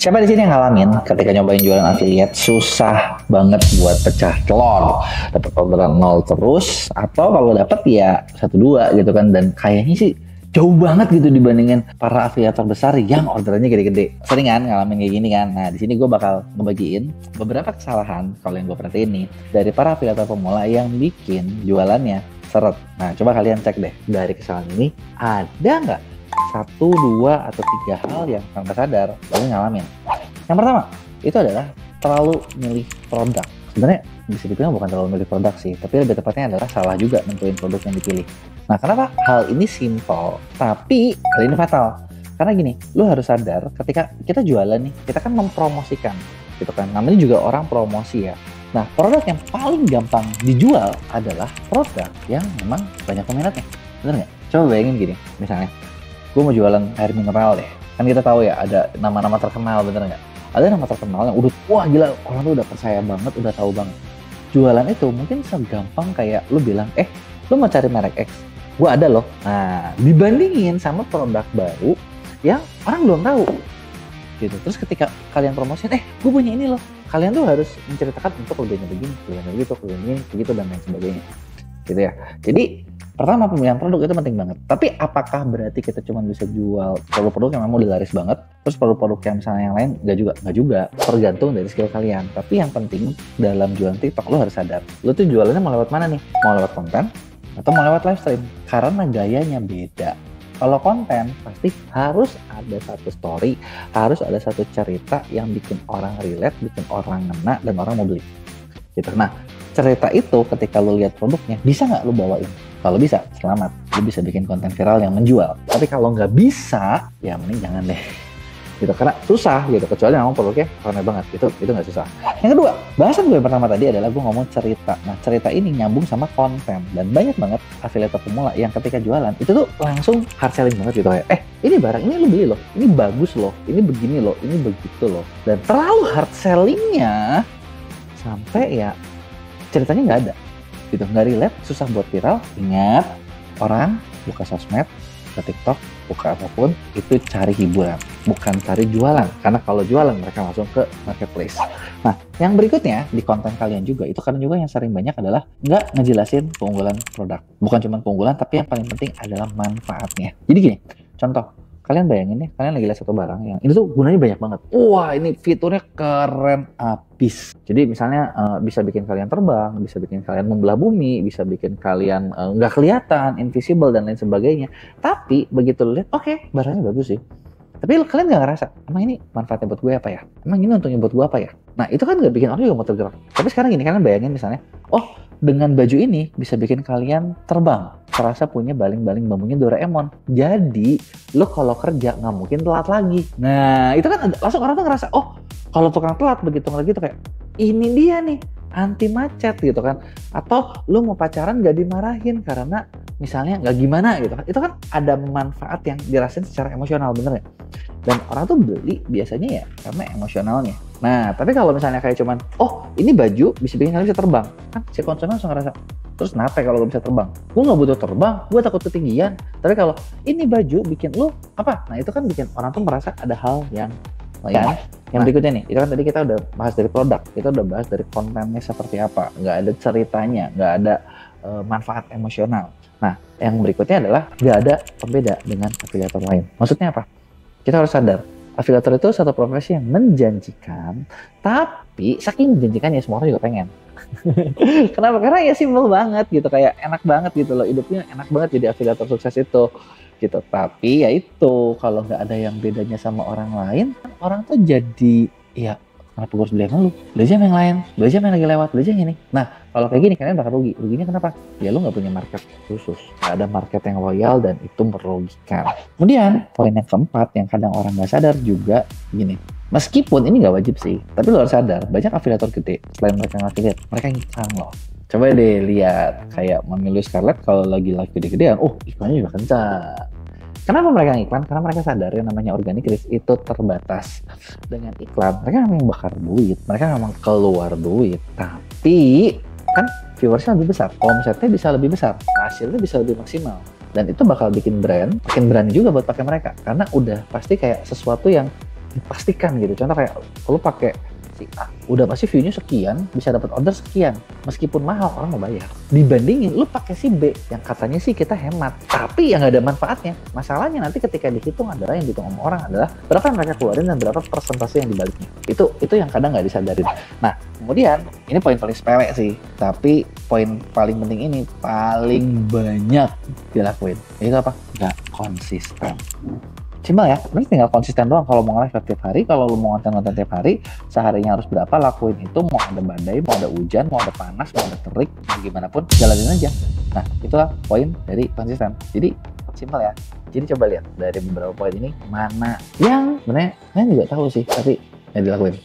Siapa di sini yang ngalamin ketika nyobain jualan affiliate susah banget buat pecah telur, dapat orderan nol terus, atau kalau dapat ya 1-2 gitu kan, dan kayaknya sih jauh banget gitu dibandingin para afiliator besar yang orderannya gede-gede. Sering kan ngalamin kayak gini kan? Nah di sini gue bakal ngebagiin beberapa kesalahan kalau yang gue perhatiin nih dari para afiliator pemula yang bikin jualannya seret. Nah coba kalian cek deh dari kesalahan ini ada nggak 1, 2, atau 3 hal yang tanpa sadar lalu ngalamin. Yang pertama, itu adalah terlalu milih produk. Sebenarnya bisa dibilang bukan terlalu milih produk sih, tapi lebih tepatnya adalah salah juga nentuin produk yang dipilih. Nah, kenapa hal ini simple, tapi hal ini fatal? Karena gini, lu harus sadar ketika kita jualan nih, kita kan mempromosikan, gitu kan. Namanya juga orang promosi ya. Nah, produk yang paling gampang dijual adalah produk yang memang banyak peminatnya. Bener nggak? Coba bayangin gini, misalnya, gue mau jualan air mineral deh. Kan kita tahu ya ada nama-nama terkenal, bener nggak? Ada nama terkenal yang udah, wah gila, orang tuh udah percaya banget, udah tahu banget. Jualan itu mungkin segampang kayak lu bilang, lu mau cari merek X, gue ada loh. Nah, dibandingin sama produk baru yang orang belum tahu. Gitu. Terus ketika kalian promosiin, gue punya ini loh. Kalian tuh harus menceritakan untuk kemudiannya begini, kemudiannya begitu, kemudiannya begitu, dan lain sebagainya. Gitu ya. Jadi pertama, pemilihan produk itu penting banget. Tapi apakah berarti kita cuma bisa jual produk-produk yang memang udah laris banget, terus produk-produk yang misalnya yang lain nggak juga. Tergantung dari skill kalian. Tapi yang penting dalam jualan TikTok lo harus sadar, lo tuh jualannya mau lewat mana nih? Mau lewat konten atau mau lewat live stream? Karena gayanya beda. Kalau konten pasti harus ada satu story, harus ada satu cerita yang bikin orang relate, bikin orang ngena, dan orang mau beli. Gitu. Nah, cerita itu ketika lo lihat produknya, bisa nggak lo bawain? Kalau bisa, selamat. Lo bisa bikin konten viral yang menjual. Tapi kalau nggak bisa, ya mending jangan deh. Gitu, karena susah gitu. Kecuali memang produknya keren banget. Itu nggak susah. Yang kedua, bahasan gue yang pertama tadi adalah gue ngomong cerita. Nah, cerita ini nyambung sama konten. Dan banyak banget afiliator pemula yang ketika jualan, itu tuh langsung hard selling banget gitu. Kayak, ini barang ini lo beli loh. Ini bagus loh. Ini begini loh. Ini begitu loh. Dan terlalu hard sellingnya sampai ya ceritanya nggak ada. Gitu, nggak relate, susah buat viral. Ingat, orang buka sosmed, buka TikTok, buka apapun, itu cari hiburan, bukan cari jualan. Karena kalau jualan, mereka langsung ke marketplace. Nah, yang berikutnya, di konten kalian juga, itu karena juga yang sering banyak adalah nggak ngejelasin keunggulan produk. Bukan cuma keunggulan, tapi yang paling penting adalah manfaatnya. Jadi gini, contoh, kalian bayangin nih, kalian lagi lihat satu barang yang ini tuh gunanya banyak banget. Wah, ini fiturnya keren abis. Jadi misalnya bisa bikin kalian terbang, bisa bikin kalian membelah bumi, bisa bikin kalian nggak kelihatan, invisible, dan lain sebagainya. Tapi begitu lihat, oke, barangnya bagus sih. Tapi kalian nggak ngerasa, emang ini manfaatnya buat gue apa ya? Emang ini untungnya buat gue apa ya? Nah, itu kan nggak bikin orang juga mau tergerak. Tapi sekarang gini, kalian bayangin misalnya, dengan baju ini bisa bikin kalian terbang. Terasa punya baling-baling bambunya Doraemon. Jadi, lo kalau kerja nggak mungkin telat lagi. Nah, itu kan langsung orang tuh ngerasa, kalau tukang telat begitu ngeliat gitu kayak, ini dia nih, anti macet gitu kan. Atau lo mau pacaran nggak dimarahin karena misalnya nggak gimana gitu kan. Itu kan ada manfaat yang dirasain secara emosional, bener ya? Dan orang tuh beli biasanya ya karena emosionalnya. Nah, tapi kalau misalnya kayak cuman, ini baju bisa bikin kalian bisa terbang. Kan si konsumen langsung ngerasa, terus kenapa kalau lo bisa terbang? Gue nggak butuh terbang, gue takut ketinggian. Tapi kalau ini baju bikin lo apa? Nah, itu kan bikin orang tuh merasa ada hal yang lain. Yang berikutnya nih, itu kan tadi kita udah bahas dari produk, kita udah bahas dari kontennya seperti apa. Nggak ada ceritanya, nggak ada manfaat emosional. Nah, yang berikutnya adalah nggak ada pembeda dengan afiliator lain. Maksudnya apa? Kita harus sadar, afiliator itu satu profesi yang menjanjikan, tapi saking menjanjikannya semua orang juga pengen. Kenapa? Karena ya simpel banget gitu, kayak enak banget gitu loh, hidupnya enak banget jadi afiliator sukses itu. Gitu. Tapi ya itu, kalau nggak ada yang bedanya sama orang lain, orang tuh jadi, ya kenapa gue harus beli sama lu? Beli aja sama yang lain, beli aja sama yang lagi lewat, beli aja yang ini. Nah, kalau kayak gini kalian bakal rugi. Ruginya kenapa? Ya lu nggak punya market khusus, nggak ada market yang loyal, dan itu merugikan. Kemudian poin yang keempat yang kadang orang nggak sadar juga gini. Meskipun ini nggak wajib sih, tapi lu harus sadar banyak afiliator gede selain mereka ngafiliat, mereka ngiklan loh. Coba deh lihat kayak Mami Lu Scarlett kalau lagi live gede-gedean, iklannya juga kencang. Kenapa mereka ngiklan? Karena mereka sadar yang namanya organic reach itu terbatas. Dengan iklan, mereka memang bakar duit, mereka memang keluar duit. Tapi kan viewersnya lebih besar, omsetnya bisa lebih besar, hasilnya bisa lebih maksimal. Dan itu bakal bikin brand, makin berani juga buat pakai mereka. Karena udah pasti kayak sesuatu yang dipastikan gitu. Contoh kayak lu pakai si A, udah pasti view-nya sekian, bisa dapat order sekian. Meskipun mahal, orang mau bayar. Dibandingin lu pakai si B, yang katanya sih kita hemat, tapi yang nggak ada manfaatnya. Masalahnya nanti ketika dihitung adalah yang dihitung sama orang adalah berapa yang mereka keluarin dan berapa persentase yang dibaliknya. Itu yang kadang nggak disadarin. Nah, kemudian ini poin paling sepele sih, tapi poin paling penting ini paling banyak dilakuin. Itu apa? Nggak konsisten. Simpel ya, lu tinggal konsisten doang. Kalau mau nge-live tiap hari, kalau lu mau konten tiap hari, seharinya harus berapa, lakuin itu. Mau ada badai, mau ada hujan, mau ada panas, mau ada terik, mau gimana pun, jalanin aja. Nah, itulah poin dari konsisten. Jadi, simpel ya. Jadi coba lihat dari beberapa poin ini, mana yang sebenarnya kalian juga tahu sih, tapi ya dilakuin.